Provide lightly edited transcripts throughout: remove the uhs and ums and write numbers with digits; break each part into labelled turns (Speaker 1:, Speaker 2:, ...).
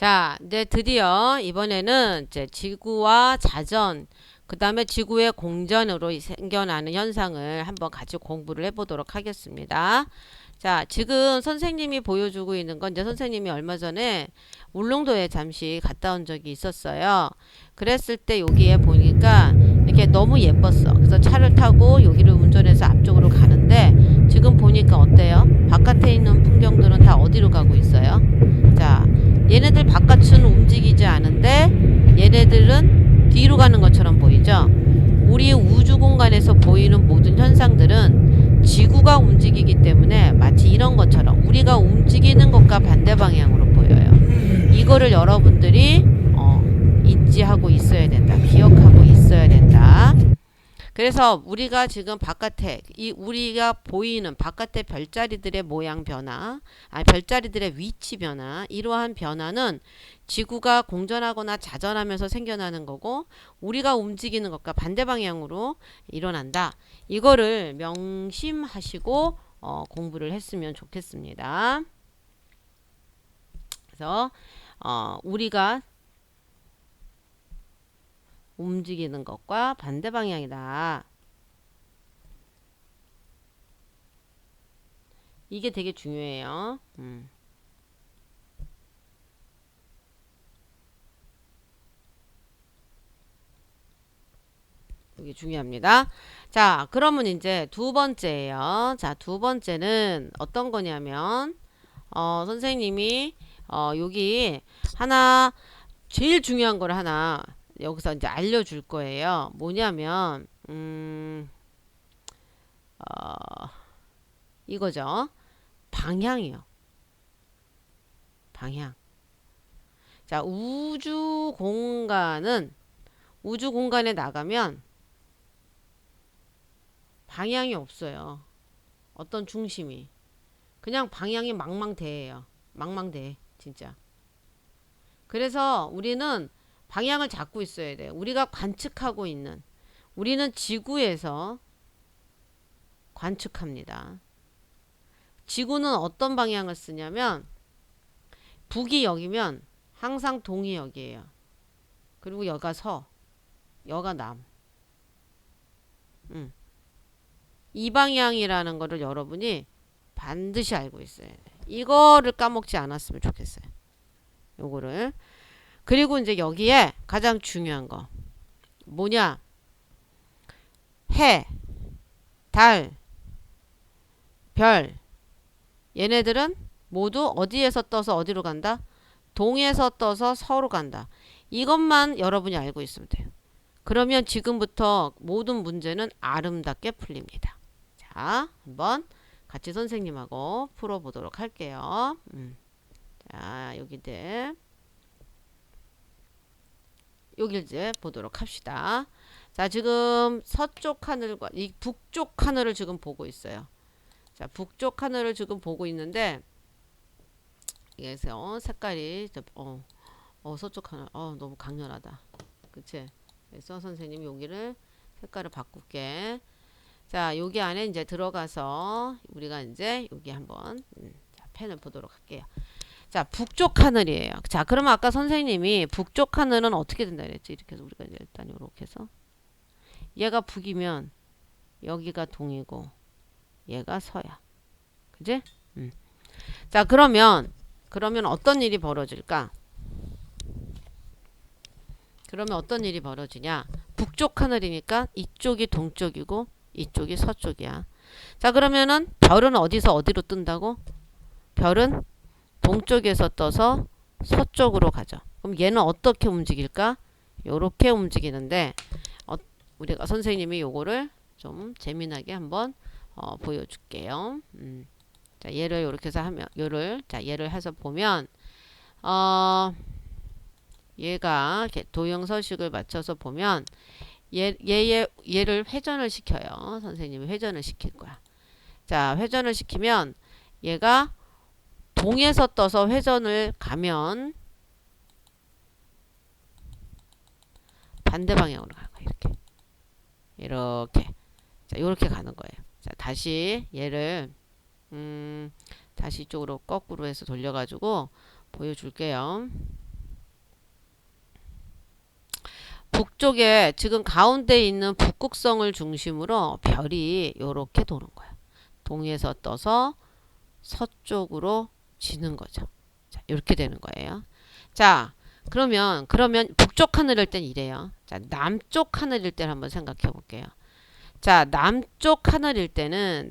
Speaker 1: 자, 이제 드디어 이번에는 이제 지구와 자전, 그 다음에 지구의 공전으로 생겨나는 현상을 한번 같이 공부를 해보도록 하겠습니다. 자, 지금 선생님이 보여주고 있는 건 이제 선생님이 얼마 전에 울릉도에 잠시 갔다 온 적이 있었어요. 그랬을 때 여기에 보니까 이렇게 너무 예뻤어. 그래서 차를 타고 여기를 운전해서 앞쪽으로 가는데 지금 보니까 어때요? 바깥에 있는 풍경들은 다 어디로 가고 있어요? 자, 얘네들 바깥은 움직이지 않은데 얘네들은 뒤로 가는 것처럼 보이죠? 우리 우주 공간에서 보이는 모든 현상들은 지구가 움직이기 때문에 마치 이런 것처럼 우리가 움직이는 것과 반대 방향으로 보여요. 이거를 여러분들이 인지하고 있어야 된다. 기억하고 있어야 된다. 그래서 우리가 지금 바깥에 우리가 보이는 바깥의 별자리들의 모양 변화, 별자리들의 위치 변화, 이러한 변화는 지구가 공전하거나 자전하면서 생겨나는 거고 우리가 움직이는 것과 반대 방향으로 일어난다. 이거를 명심하시고 공부를 했으면 좋겠습니다. 그래서 우리가 움직이는 것과 반대 방향이다. 이게 되게 중요해요. 이게 중요합니다. 자, 그러면 이제 두 번째예요. 자, 두 번째는 어떤 거냐면 선생님이 여기 하나 제일 중요한 걸 하나 여기서 이제 알려줄 거예요. 뭐냐면 이거죠. 방향이요. 방향. 자, 우주 공간에 나가면 방향이 없어요. 어떤 중심이. 그냥 방향이 망망대해요. 망망대해. 진짜. 그래서 우리는 방향을 잡고 있어야 돼요. 우리가 관측하고 있는. 우리는 지구에서 관측합니다. 지구는 어떤 방향을 쓰냐면 북이 여기면 항상 동이 여기에요. 그리고 여가 서, 여가 남. 이 방향이라는 거를 여러분이 반드시 알고 있어야 돼. 이거를 까먹지 않았으면 좋겠어요. 요거를. 그리고 이제 여기에 가장 중요한 거 뭐냐? 해, 달, 별. 얘네들은 모두 어디에서 떠서 어디로 간다? 동에서 떠서 서로 간다. 이것만 여러분이 알고 있으면 돼요. 그러면 지금부터 모든 문제는 아름답게 풀립니다. 자, 한번 같이 선생님하고 풀어보도록 할게요. 자, 여기를 이제 보도록 합시다. 자, 지금 서쪽 하늘과 이 북쪽 하늘을 지금 보고 있어요. 자, 북쪽 하늘을 지금 보고 있는데 이게서 색깔이 서쪽 하늘 너무 강렬하다. 그치? 그래서 선생님 여기를 색깔을 바꿀게. 자, 여기 안에 이제 들어가서 우리가 이제 여기 한번 자, 펜을 보도록 할게요. 자, 북쪽 하늘이에요. 자, 그러면 아까 선생님이 북쪽 하늘은 어떻게 된다 그랬지? 이렇게 해서 우리가 이제 일단 이렇게 해서 얘가 북이면 여기가 동이고 얘가 서야. 그지? 자, 그러면 어떤 일이 벌어질까? 그러면 어떤 일이 벌어지냐? 북쪽 하늘이니까 이쪽이 동쪽이고 이쪽이 서쪽이야. 자, 그러면은 별은 어디서 어디로 뜬다고? 별은 동쪽에서 떠서 서쪽으로 가죠. 그럼 얘는 어떻게 움직일까? 요렇게 움직이는데 우리가 선생님이 요거를 좀 재미나게 한번 보여줄게요. 자, 얘를 요렇게 해서 하면 얘를 해서 보면 얘가 이렇게 도형서식을 맞춰서 보면 얘를 회전을 시켜요. 선생님이 회전을 시킬 거야. 자, 회전을 시키면 얘가 동에서 떠서 회전을 가면 반대 방향으로 갈 거예요. 이렇게. 자, 이렇게 가는 거예요. 자, 다시 얘를 다시 이쪽으로 거꾸로 해서 돌려가지고 보여줄게요. 북쪽에 지금 가운데 있는 북극성을 중심으로 별이 요렇게 도는 거야. 동에서 떠서 서쪽으로 지는 거죠. 자, 이렇게 되는 거예요. 자, 그러면 북쪽 하늘일 땐 이래요. 자, 남쪽 하늘일 때 한번 생각해 볼게요. 자, 남쪽 하늘일 때는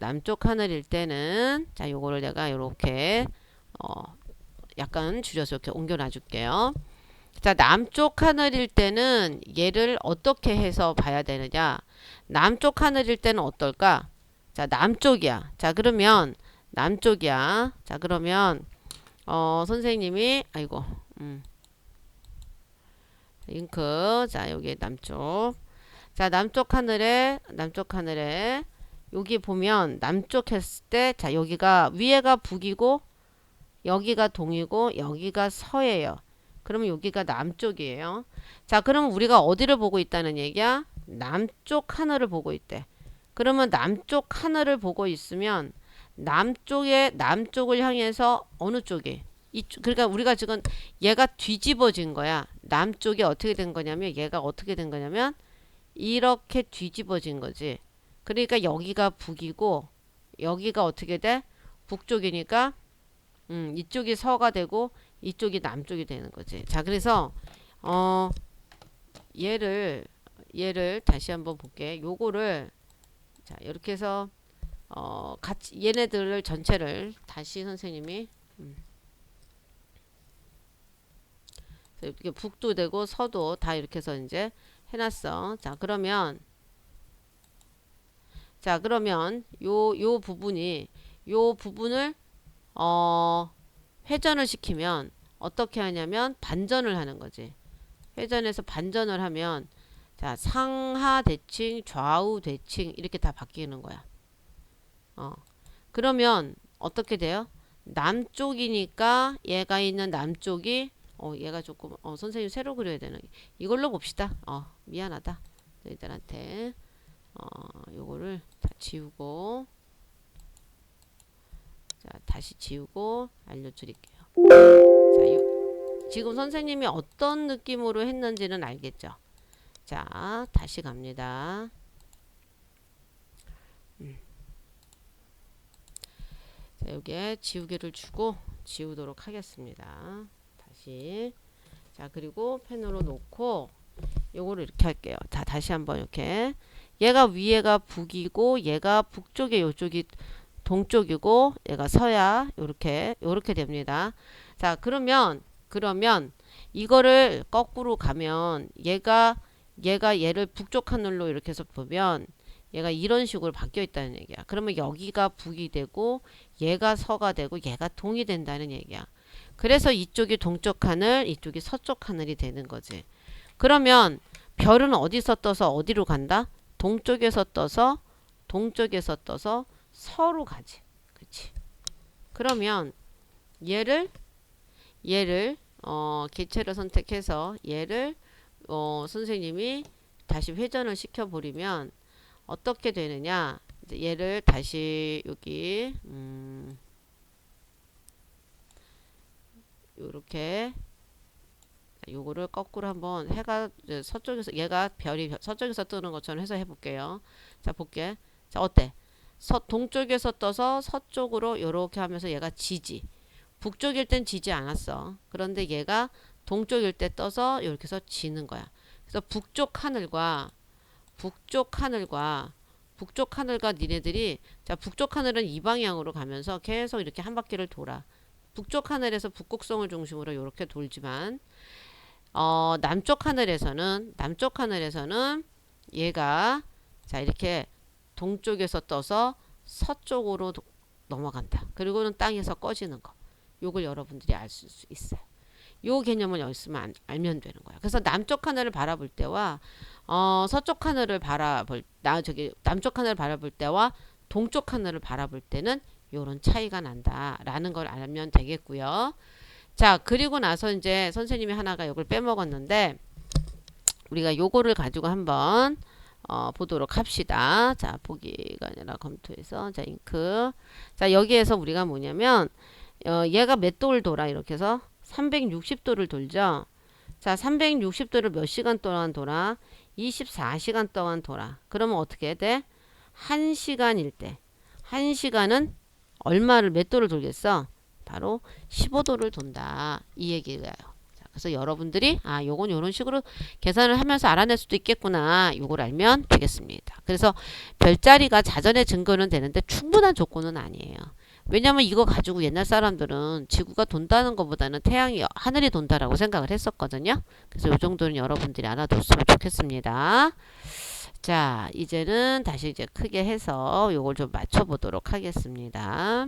Speaker 1: 자, 요거를 내가 요렇게 약간 줄여서 이렇게 옮겨 놔 줄게요. 자, 남쪽 하늘일 때는 얘를 어떻게 해서 봐야 되느냐? 남쪽 하늘일 때는 어떨까? 자, 남쪽이야. 자, 그러면 남쪽이야. 자, 그러면 선생님이 아이고 잉크 자, 여기 남쪽. 자, 남쪽 하늘에 여기 보면 남쪽 했을 때 자, 여기가 위에가 북이고 여기가 동이고 여기가 서예요. 그러면 여기가 남쪽이에요. 자, 그러면 우리가 어디를 보고 있다는 얘기야? 남쪽 하늘을 보고 있대. 그러면 남쪽 하늘을 보고 있으면 남쪽을 향해서 어느 쪽이? 그러니까 우리가 지금 얘가 뒤집어진 거야. 남쪽이 어떻게 된 거냐면 얘가 어떻게 된 거냐면 이렇게 뒤집어진 거지. 그러니까 여기가 북이고 여기가 어떻게 돼? 북쪽이니까 이쪽이 서가 되고 이쪽이 남쪽이 되는 거지. 자, 그래서 얘를 다시 한번 볼게. 요거를 자, 이렇게 해서 같이 얘네들을 전체를 다시 선생님이 이렇게 북도 되고 서도 다 이렇게 해서 이제 해놨어. 자, 그러면 요 부분을 회전을 시키면 어떻게 하냐면 반전을 하는 거지. 회전해서 반전을 하면 자, 상하 대칭, 좌우 대칭 이렇게 다 바뀌는 거야. 그러면 어떻게 돼요? 남쪽이니까 얘가 있는 남쪽이 얘가 조금 선생님 새로 그려야 되는 이걸로 봅시다. 미안하다. 너희들한테 요거를 다 지우고 자, 다시 지우고 알려드릴게요. 자, 지금 선생님이 어떤 느낌으로 했는지는 알겠죠? 자, 다시 갑니다. 자, 여기에 지우개를 주고 지우도록 하겠습니다. 다시. 자, 그리고 펜으로 놓고 요거를 이렇게 할게요. 자, 다시 한번 이렇게. 얘가 위에가 북이고 얘가 북쪽에 요쪽이 동쪽이고 얘가 서야 요렇게 됩니다. 자, 그러면 이거를 거꾸로 가면 얘가 얘를 북쪽 하늘로 이렇게 해서 보면 얘가 이런 식으로 바뀌어 있다는 얘기야. 그러면 여기가 북이 되고 얘가 서가 되고 얘가 동이 된다는 얘기야. 그래서 이쪽이 동쪽 하늘, 이쪽이 서쪽 하늘이 되는 거지. 그러면 별은 어디서 떠서 어디로 간다? 동쪽에서 떠서 서로 가지. 그치? 그러면 얘를 개체를 선택해서 얘를 선생님이 다시 회전을 시켜버리면 어떻게 되느냐? 이제 얘를 다시 여기 요렇게 요거를 거꾸로 한번 해가 서쪽에서 얘가 별이 서쪽에서 뜨는 것처럼 해서 해볼게요. 자, 볼게. 자, 어때? 동쪽에서 떠서 서쪽으로 요렇게 하면서 얘가 지지. 북쪽일 땐 지지 않았어. 그런데 얘가 동쪽일 때 떠서 이렇게 해서 지는 거야. 그래서 북쪽 하늘과 니네들이 자, 북쪽 하늘은 이 방향으로 가면서 계속 이렇게 한 바퀴를 돌아. 북쪽 하늘에서 북극성을 중심으로 이렇게 돌지만 남쪽 하늘에서는 얘가 자, 이렇게 동쪽에서 떠서 서쪽으로 넘어간다. 그리고는 땅에서 꺼지는 거. 요걸 여러분들이 알 수 있어요. 요 개념을 여기서만 알면 되는 거야. 그래서 남쪽 하늘을 바라볼 때와 서쪽 하늘을 남쪽 하늘을 바라볼 때와 동쪽 하늘을 바라볼 때는 요런 차이가 난다라는 걸 알면 되겠고요. 자, 그리고 나서 이제 선생님이 하나가 이걸 빼먹었는데 우리가 요거를 가지고 한번 보도록 합시다. 자, 보기가 아니라 검토해서 자, 잉크. 자, 여기에서 우리가 뭐냐면 얘가 몇 도를 돌아 이렇게 해서 360도를 돌죠. 자, 360도를 몇 시간 동안 돌아? 24시간 동안 돌아. 그러면 어떻게 돼? 1시간일 때. 1시간은 얼마를 몇 도를 돌겠어? 바로 15도를 돈다. 이 얘기예요. 자, 그래서 여러분들이 요건 요런 식으로 계산을 하면서 알아낼 수도 있겠구나. 요걸 알면 되겠습니다. 그래서 별자리가 자전의 증거는 되는데 충분한 조건은 아니에요. 왜냐면 이거 가지고 옛날 사람들은 지구가 돈다는 것보다는 태양이 하늘이 돈다라고 생각을 했었거든요. 그래서 요 정도는 여러분들이 알아뒀으면 좋겠습니다. 자, 이제는 다시 이제 크게 해서 요걸 좀 맞춰보도록 하겠습니다.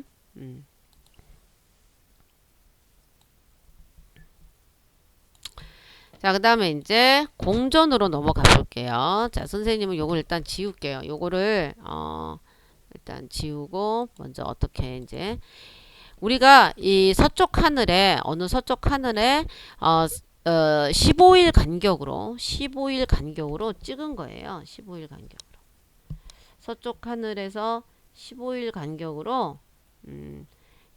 Speaker 1: 자, 그 다음에 이제 공전으로 넘어가 볼게요. 자, 선생님은 요걸 일단 지울게요. 요거를, 일단 지우고, 먼저 어떻게 이제, 우리가 이 서쪽 하늘에, 어느 서쪽 하늘에, 15일 간격으로 찍은 거예요. 15일 간격으로. 서쪽 하늘에서 15일 간격으로,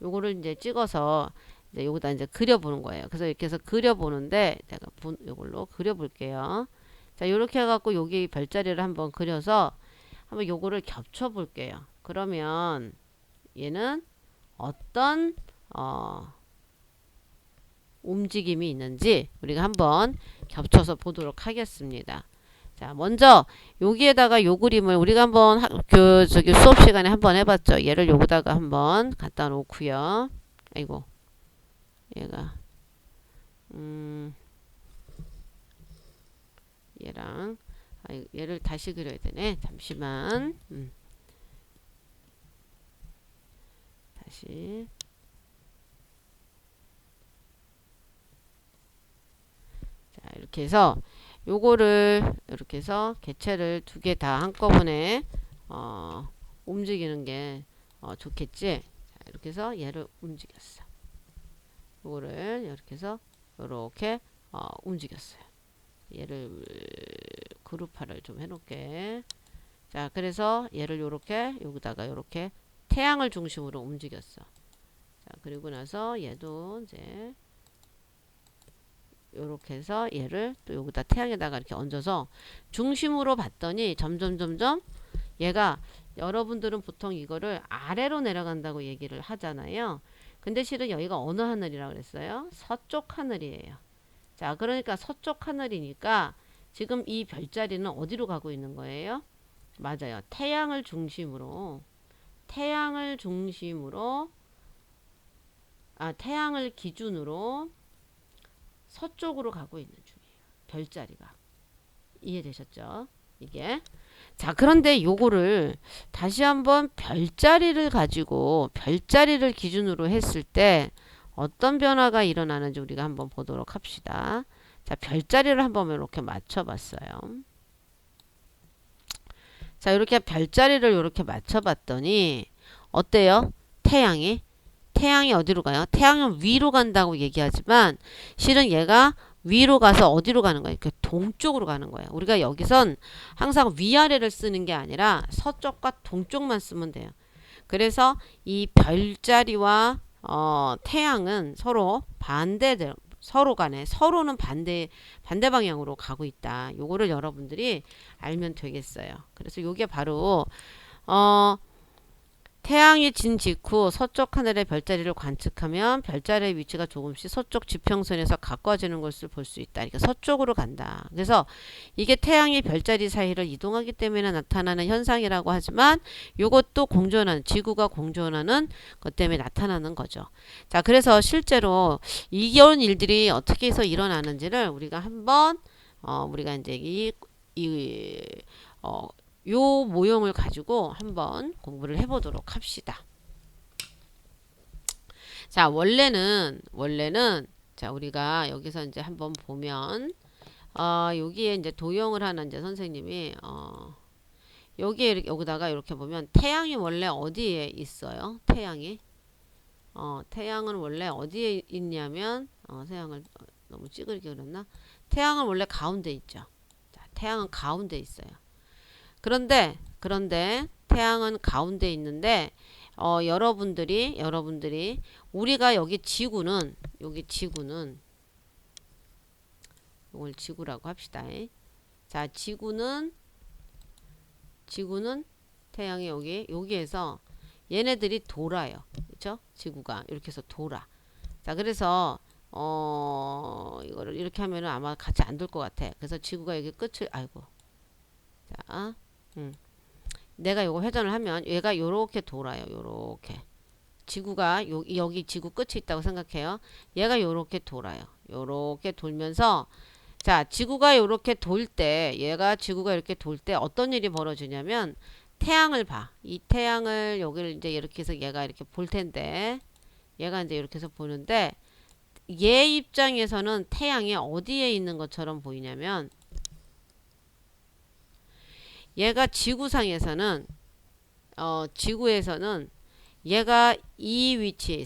Speaker 1: 요거를 이제 찍어서, 이제 여기다 이제 그려보는 거예요. 그래서 이렇게 해서 그려보는데, 제가 요걸로 그려볼게요. 자, 요렇게 해갖고 여기 별자리를 한번 그려서, 한번 요거를 겹쳐 볼게요. 그러면, 얘는 어떤, 움직임이 있는지 우리가 한번 겹쳐서 보도록 하겠습니다. 자, 먼저 여기에다가 요 그림을 우리가 한번 저기 수업 시간에 한번 해봤죠. 얘를 여기다가 한번 갖다 놓고요. 아이고, 얘가 얘랑 얘를 다시 그려야 되네. 잠시만. 다시. 자, 이렇게 해서 요거를 이렇게 해서 개체를 두 개 다 한꺼번에 움직이는 게 좋겠지. 자, 이렇게 해서 얘를 움직였어. 요거를 이렇게 해서 요렇게 움직였어요. 얘를 그룹화를 좀 해놓을게. 자, 그래서 얘를 요렇게 여기다가 요렇게 태양을 중심으로 움직였어. 자, 그리고 나서 얘도 이제 요렇게 해서 얘를 또 여기다 태양에다가 이렇게 얹어서 중심으로 봤더니 점점 얘가, 여러분들은 보통 이거를 아래로 내려간다고 얘기를 하잖아요. 근데 실은 여기가 어느 하늘이라고 그랬어요? 서쪽 하늘이에요. 자, 그러니까 서쪽 하늘이니까 지금 이 별자리는 어디로 가고 있는 거예요? 맞아요. 태양을 중심으로 태양을 기준으로 서쪽으로 가고 있는 중이에요. 별자리가. 이해되셨죠? 이게. 자, 그런데 요거를 다시 한번 별자리를 기준으로 했을 때 어떤 변화가 일어나는지 우리가 한번 보도록 합시다. 자, 별자리를 한번 이렇게 맞춰봤어요. 자, 이렇게 별자리를 이렇게 맞춰봤더니 어때요? 태양이 어디로 가요? 태양은 위로 간다고 얘기하지만 실은 얘가 위로 가서 어디로 가는 거예요? 그 동쪽으로 가는 거예요. 우리가 여기선 항상 위아래를 쓰는 게 아니라 서쪽과 동쪽만 쓰면 돼요. 그래서 이 별자리와 태양은 서로 서로는 반대 방향으로 가고 있다. 요거를 여러분들이 알면 되겠어요. 그래서 요게 바로 태양이 진 직후 서쪽 하늘의 별자리를 관측하면 별자리의 위치가 조금씩 서쪽 지평선에서 가까워지는 것을 볼 수 있다. 그러니까 서쪽으로 간다. 그래서 이게 태양이 별자리 사이를 이동하기 때문에 나타나는 현상이라고 하지만 이것도 지구가 공전하는 것 때문에 나타나는 거죠. 자, 그래서 실제로 이런 일들이 어떻게 해서 일어나는지를 우리가 한번 우리가 이제 요 모형을 가지고 한번 공부를 해보도록 합시다. 자, 원래는 자, 우리가 여기서 이제 한번 보면 여기에 이제 도형을 하는 이제 선생님이 여기다가 이렇게 보면 태양이 원래 어디에 있어요? 태양은 원래 어디에 있냐면 태양을 너무 찌그리게 그렸나? 태양은 원래 가운데 있죠. 자, 태양은 가운데 있어요. 그런데 태양은 가운데 있는데 여러분들이 우리가 여기 지구는 이걸 지구라고 합시다. 자, 지구는 태양이 여기에서 얘네들이 돌아요. 그렇죠? 지구가 이렇게 해서 돌아. 자, 그래서 이거를 이렇게 하면은 아마 같이 안 돌 것 같아. 그래서 지구가 여기 끝을 아이고. 자, 내가 요거 회전을 하면 얘가 요렇게 돌아요. 요렇게. 지구가 여기 지구 끝이 있다고 생각해요. 얘가 요렇게 돌아요. 요렇게 돌면서 자, 지구가 요렇게 돌 때 얘가 지구가 이렇게 돌 때 어떤 일이 벌어지냐면 태양을 봐. 이 태양을 여기를 이제 이렇게 해서 얘가 이렇게 볼 텐데 얘가 이제 이렇게 해서 보는데 얘 입장에서는 태양이 어디에 있는 것처럼 보이냐면 얘가 지구상에서는 지구에서는 얘가 이 위치에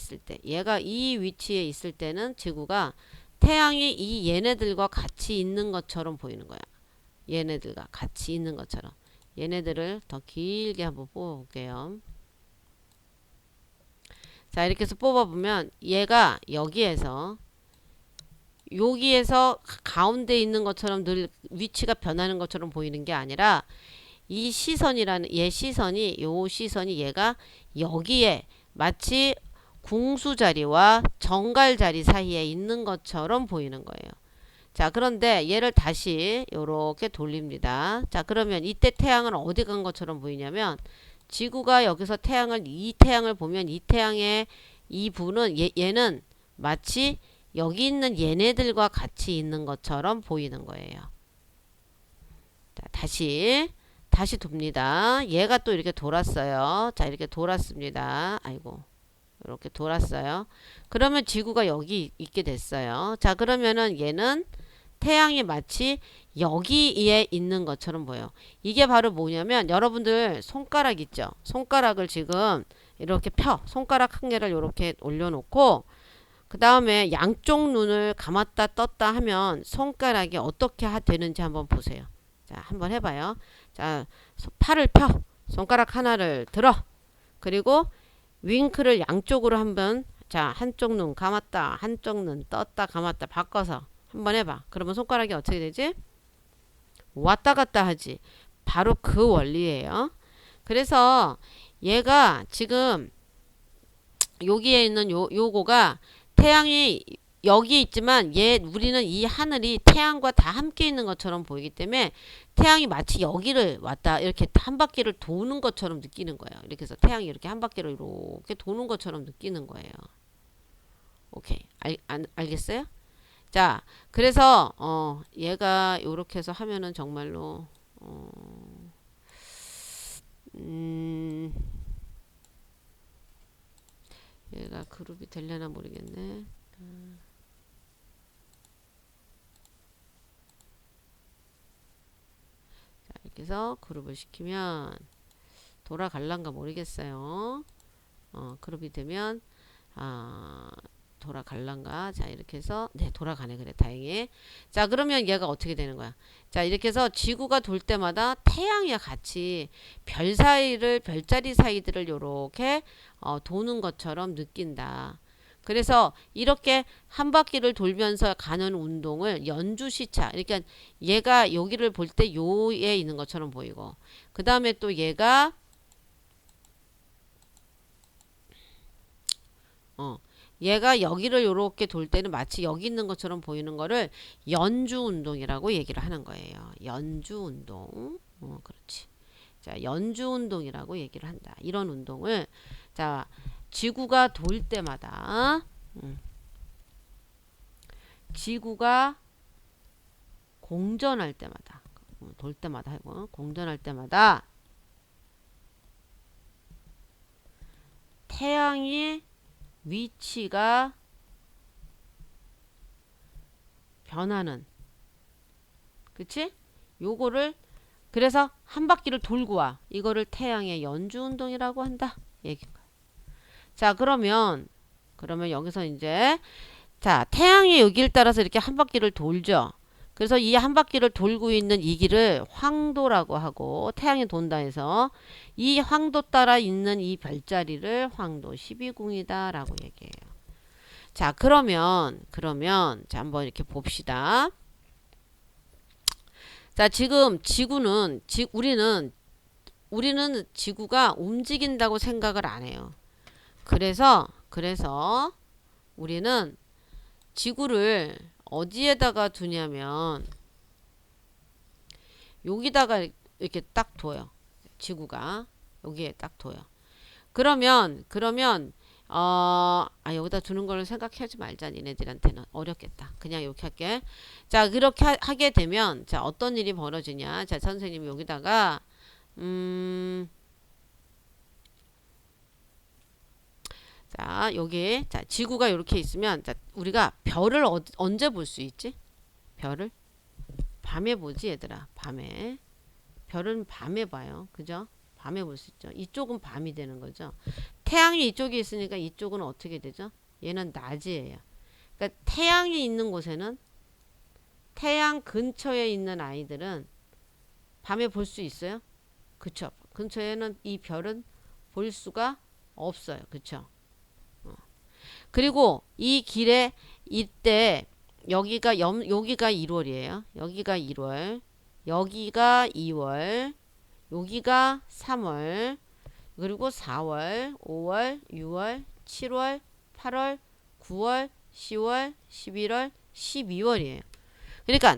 Speaker 1: 있을 때는 지구가 태양이 이 얘네들과 같이 있는 것처럼 보이는 거야. 얘네들과 같이 있는 것처럼. 얘네들을 더 길게 한번 뽑아볼게요. 자, 이렇게 해서 뽑아보면 얘가 여기에서 가운데 있는 것처럼 늘 위치가 변하는 것처럼 보이는 게 아니라 이 시선이라는 요 시선이 얘가 여기에 마치 궁수 자리와 정갈 자리 사이에 있는 것처럼 보이는 거예요. 자, 그런데 얘를 다시 요렇게 돌립니다. 자, 그러면 이때 태양은 어디 간 것처럼 보이냐면 지구가 여기서 이 태양을 보면 이 태양의 이 분은 얘는 마치 여기 있는 얘네들과 같이 있는 것처럼 보이는 거예요. 자, 다시 돕니다. 얘가 또 이렇게 돌았어요. 자, 이렇게 돌았습니다. 아이고. 이렇게 돌았어요. 그러면 지구가 여기 있게 됐어요. 자, 그러면은 얘는 태양이 마치 여기에 있는 것처럼 보여요. 이게 바로 뭐냐면 여러분들 손가락 있죠? 손가락을 지금 이렇게 손가락 한 개를 이렇게 올려놓고 그 다음에 양쪽 눈을 감았다 떴다 하면 손가락이 어떻게 되는지 한번 보세요. 자, 한번 해봐요. 자, 팔을 펴. 손가락 하나를 들어. 그리고 윙크를 양쪽으로 한번 자, 한쪽 눈 감았다 한쪽 눈 떴다 감았다 바꿔서 한번 해봐. 그러면 손가락이 어떻게 되지? 왔다 갔다 하지. 바로 그 원리예요. 그래서 얘가 지금 여기에 있는 요거가 태양이 여기 있지만 우리는 이 하늘이 태양과 다 함께 있는 것처럼 보이기 때문에 태양이 마치 여기를 왔다 이렇게 한 바퀴를 도는 것처럼 느끼는 거예요. 이렇게 해서 태양이 이렇게 한 바퀴를 이렇게 도는 것처럼 느끼는 거예요. 오케이. 알겠어요? 자, 그래서 얘가 이렇게 해서 하면은 정말로 얘가 그룹이 되려나 모르겠네. 자, 이렇게 해서 그룹을 시키면 돌아갈란가 모르겠어요. 그룹이 되면 돌아갈란가. 자, 이렇게 해서 네, 돌아가네. 그래, 다행히. 자, 그러면 얘가 어떻게 되는 거야? 자, 이렇게 해서 지구가 돌 때마다 태양이랑 같이 별자리 사이들을 요렇게 도는 것처럼 느낀다. 그래서 이렇게 한 바퀴를 돌면서 가는 운동을 연주시차. 그러니까 얘가 여기를 볼 때 요에 있는 것처럼 보이고 그 다음에 또 얘가 얘가 여기를 요렇게 돌 때는 마치 여기 있는 것처럼 보이는 거를 연주 운동이라고 얘기를 하는 거예요. 연주 운동. 그렇지. 자, 연주 운동이라고 얘기를 한다. 이런 운동을 자, 지구가 돌 때마다 지구가 공전할 때마다 돌 때마다 하고 공전할 때마다 태양의 위치가 변하는 그치? 요거를 그래서 한 바퀴를 돌고 와. 이거를 태양의 연주 운동이라고 한다. 얘기인 거야. 자, 그러면 여기서 이제 자, 태양의 여기를 따라서 이렇게 한 바퀴를 돌죠. 그래서 이 한 바퀴를 돌고 있는 이 길을 황도라고 하고 태양이 돈다 해서 이 황도 따라 있는 이 별자리를 황도 12궁이다 라고 얘기해요. 자, 그러면 자, 한번 이렇게 봅시다. 자, 지금 지구는 우리는 지구가 움직인다고 생각을 안 해요. 그래서 우리는 지구를 어디에다가 두냐면 여기다가 이렇게 딱 둬요. 지구가 여기에 딱 둬요. 그러면 여기다 두는 걸 생각하지 말자. 니네들한테는 어렵겠다. 그냥 이렇게 할게. 자, 그렇게 하게 되면 자, 어떤 일이 벌어지냐. 자, 선생님이 여기다가 자, 여기 자, 지구가 이렇게 있으면 자, 우리가 별을 언제 볼 수 있지? 별을 밤에 보지, 얘들아. 밤에. 별은 밤에 봐요. 그죠? 밤에 볼 수 있죠. 이쪽은 밤이 되는 거죠. 태양이 이쪽에 있으니까 이쪽은 어떻게 되죠? 얘는 낮이에요. 그러니까 태양이 있는 곳에는 태양 근처에 있는 아이들은 밤에 볼 수 있어요? 그쵸? 근처에는 이 별은 볼 수가 없어요. 그쵸? 그리고 이 길에 이때 여기가 1월이에요. 여기가 1월, 여기가 2월, 여기가 3월, 그리고 4월, 5월, 6월, 7월, 8월, 9월, 10월, 11월, 12월이에요. 그러니까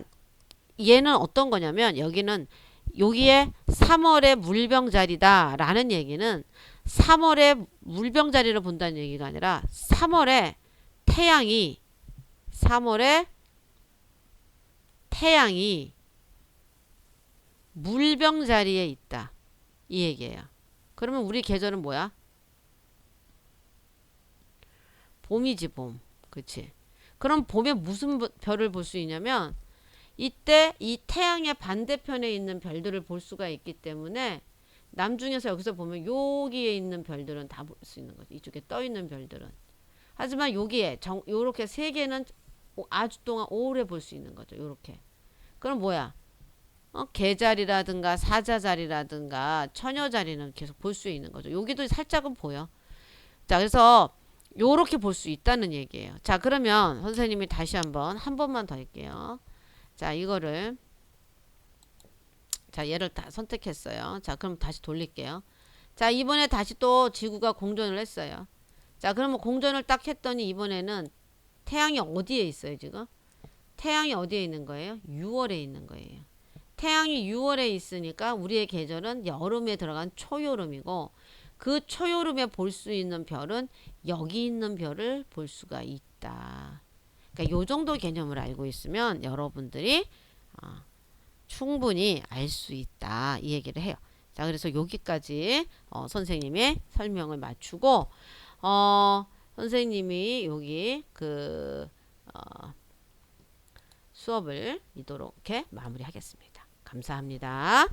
Speaker 1: 얘는 어떤 거냐면 여기에 3월의 물병자리다 라는 얘기는 3월에 물병자리를 본다는 얘기가 아니라 3월에 태양이 물병자리에 있다. 이 얘기예요. 그러면 우리 계절은 뭐야? 봄이지, 봄. 그치? 그럼 봄에 무슨 별을 볼 수 있냐면 이때 이 태양의 반대편에 있는 별들을 볼 수가 있기 때문에 남중에서 여기서 보면 여기에 있는 별들은 다 볼 수 있는 거죠. 이쪽에 떠 있는 별들은. 하지만 여기에 요렇게 세 개는 아주 동안 오래 볼 수 있는 거죠. 요렇게. 그럼 뭐야? 계자리라든가 사자자리라든가 처녀자리는 계속 볼 수 있는 거죠. 여기도 살짝은 보여. 자, 그래서 요렇게 볼 수 있다는 얘기예요. 자, 그러면 선생님이 다시 한 번만 더 할게요. 자, 이거를 자, 얘를 다 선택했어요. 자, 그럼 다시 돌릴게요. 자, 이번에 다시 또 지구가 공전을 했어요. 자, 그러면 공전을 딱 했더니 이번에는 태양이 어디에 있어요, 지금? 태양이 어디에 있는 거예요? 6월에 있는 거예요. 태양이 6월에 있으니까 우리의 계절은 여름에 들어간 초여름이고 그 초여름에 볼 수 있는 별은 여기 있는 별을 볼 수가 있다. 그러니까 요 정도 개념을 알고 있으면 여러분들이 충분히 알 수 있다. 이 얘기를 해요. 자, 그래서 여기까지 선생님의 설명을 마치고 선생님이 여기 수업을 이렇게 마무리하겠습니다. 감사합니다.